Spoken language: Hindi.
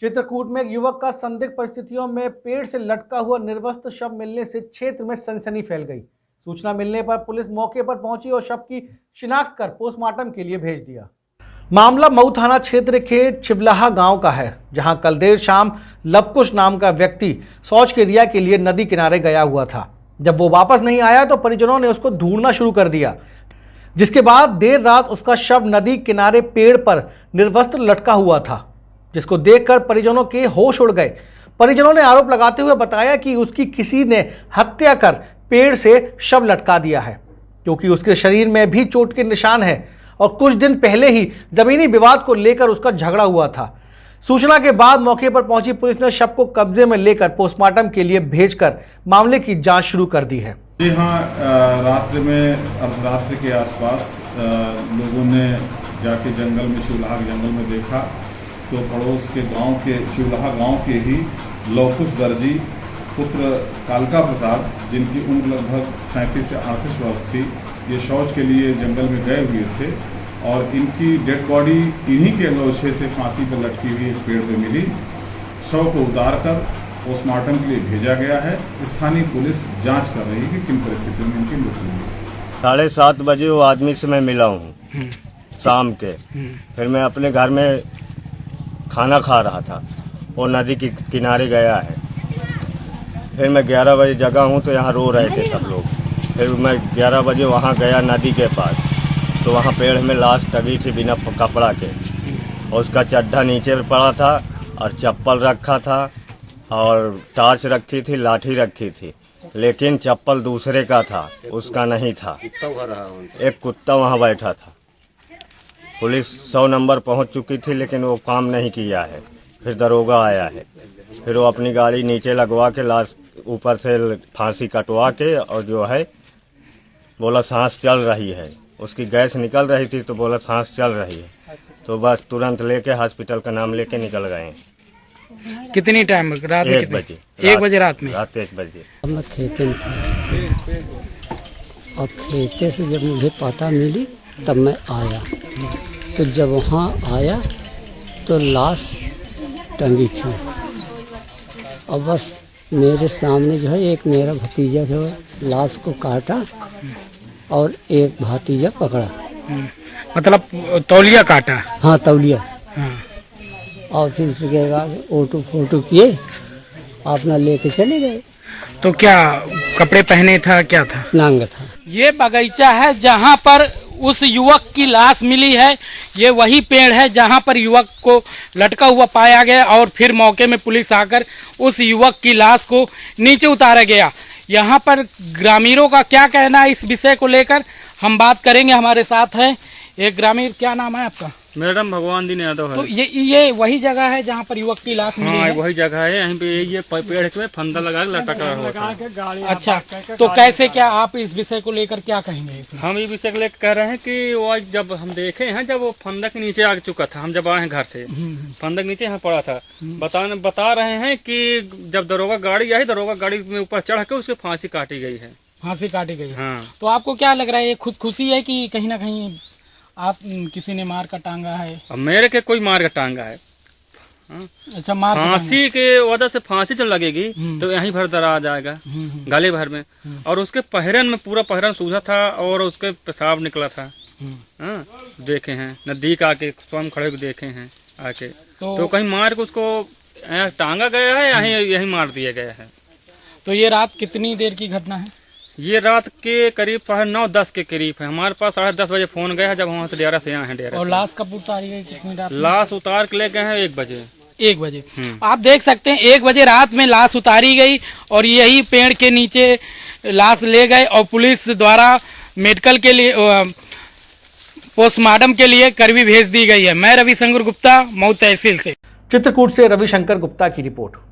चित्रकूट में एक युवक का संदिग्ध परिस्थितियों में पेड़ से लटका हुआ निर्वस्त्र शव मिलने से क्षेत्र में सनसनी फैल गई। सूचना मिलने पर पुलिस मौके पर पहुंची और शव की शिनाख्त कर पोस्टमार्टम के लिए भेज दिया। मामला मऊ थाना क्षेत्र के चिवलाहा गांव का है, जहां कल देर शाम लवकुश नाम का व्यक्ति शौच क्रिया के लिए नदी किनारे गया हुआ था। जब वो वापस नहीं आया तो परिजनों ने उसको ढूंढना शुरू कर दिया, जिसके बाद देर रात उसका शव नदी किनारे पेड़ पर निर्वस्त्र लटका हुआ था, जिसको देखकर परिजनों के होश उड़ गए। परिजनों ने आरोप लगाते हुए बताया कि उसकी किसी ने हत्या कर पेड़ से शव लटका दिया है, क्योंकि उसके शरीर में भी चोट के निशान है और कुछ दिन पहले ही जमीनी विवाद को लेकर उसका झगड़ा हुआ था। सूचना के बाद मौके पर पहुंची पुलिस ने शव को कब्जे में लेकर पोस्टमार्टम के लिए भेजकर मामले की जांच शुरू कर दी है। जी हाँ, रात्रि में अर्धरात्रि के आसपास लोगों ने जाके जंगल में, शिवलाहा जंगल में देखा तो पड़ोस के गांव के शिवलाहा गांव के ही लवकुश दर्जी पुत्र कालका प्रसाद, जिनकी उम्र लगभग 37 से 38 वर्ष थी, ये शौच के लिए जंगल में गए हुए थे और इनकी डेड बॉडी इन्हीं के लोछे से फांसी पर लटकी हुई एक पेड़ पर मिली। शव को उतार कर पोस्टमार्टम के लिए भेजा गया है। स्थानीय पुलिस जांच कर रही है कि किन परिस्थितियों में इनकी मृत्यु हुई। 7:30 बजे वो आदमी से मैं मिला हूँ शाम के। फिर मैं अपने घर में खाना खा रहा था, वो नदी के किनारे गया है। फिर मैं 11 बजे जगा हूँ तो यहाँ रो रहे थे सब लोग। फिर मैं 11 बजे वहाँ गया नदी के पास, तो वहाँ पेड़ में लाश टंगी थी बिना कपड़ा के, और उसका चड्ढा नीचे पड़ा था और चप्पल रखा था और टार्च रखी थी, लाठी रखी थी, लेकिन चप्पल दूसरे का था, उसका नहीं था। एक कुत्ता वहाँ बैठा था। पुलिस 100 नंबर पहुँच चुकी थी, लेकिन वो काम नहीं किया है। फिर दरोगा आया है, फिर वो अपनी गाड़ी नीचे लगवा के लाश ऊपर से फांसी कटवा के, और जो है बोला सांस चल रही है, उसकी गैस निकल रही थी तो बोला सांस चल रही है, तो बस तुरंत लेके हॉस्पिटल का नाम लेके निकल गए। कितनी टाइम रात में? 1 बजे। 1 बजे रात में? रात 1 बजे। मैं खेते में था और खेते से जब मुझे पता मिली तब मैं आया, तो जब वहाँ आया तो लाश टंगी थी और बस मेरे सामने जो है एक मेरा भतीजा जो लाश को काटा और एक भतीजा पकड़ा। मतलब तौलिया काटा? हाँ, तौलिया। हाँ। और फिर उसके बाद ऑटो फोटो किए, अपना लेके चले गए। तो क्या कपड़े पहने था, क्या था? नांगा था। ये बगीचा है जहाँ पर उस युवक की लाश मिली है। ये वही पेड़ है जहाँ पर युवक को लटका हुआ पाया गया और फिर मौके में पुलिस आकर उस युवक की लाश को नीचे उतारा गया। यहाँ पर ग्रामीणों का क्या कहना है इस विषय को लेकर हम बात करेंगे। हमारे साथ है एक ग्रामीण। क्या नाम है आपका? मैडम भगवान दिन यादव है। तो ये वही जगह है जहाँ पर युवक की लाश मिली है? वही जगह है। यहीं पे ये पेड़ पे फंदा लगा लटका हुआ था। अच्छा, तो कैसे, क्या आप इस विषय को लेकर क्या कहेंगे? हम इस विषय को लेकर कह रहे हैं कि वो जब हम देखे हैं, जब वो फंदा के नीचे आ चुका था, हम जब आए हैं घर से, फंदा के नीचे यहाँ पड़ा था। बता रहे हैं कि जब दरोगा गाड़ी आई, दरोगा गाड़ी में ऊपर चढ़ के उसकी फांसी काटी गई है। फांसी काटी गई? हाँ। तो आपको क्या लग रहा है, ये खुदकुशी है कि कहीं ना कहीं आप किसी ने मार का टांगा है? मेरे के कोई मार का टांगा है। अच्छा, मार फांसी के वजह से फांसी जब लगेगी तो यहीं भर दरा आ जाएगा, गले भर में। और उसके पहरन में पूरा पहरन सूझा था और उसके पेशाब निकला था। देखे हैं नजदीक आके, स्वयं खड़े को देखे हैं आके। तो कहीं मार के उसको टांगा गया है, यहीं मार दिया गया है। तो ये रात कितनी देर की घटना है? ये रात के करीब 9:10 के करीब है। हमारे पास 10:30 बजे फोन गया है, जब वहाँ से डेरा से आए हैं। डेरा और लाश कब उतारी गई? कितनी रात? लाश उतार के ले गए हैं 1 बजे। 1 बजे। आप देख सकते हैं 1 बजे रात में लाश उतारी गई और यही पेड़ के नीचे लाश ले गए और पुलिस द्वारा मेडिकल के लिए, पोस्टमार्टम के लिए करवी भेज दी गई है। मैं रविशंकर गुप्ता, मऊ तहसील से। चित्रकूट से रविशंकर गुप्ता की रिपोर्ट।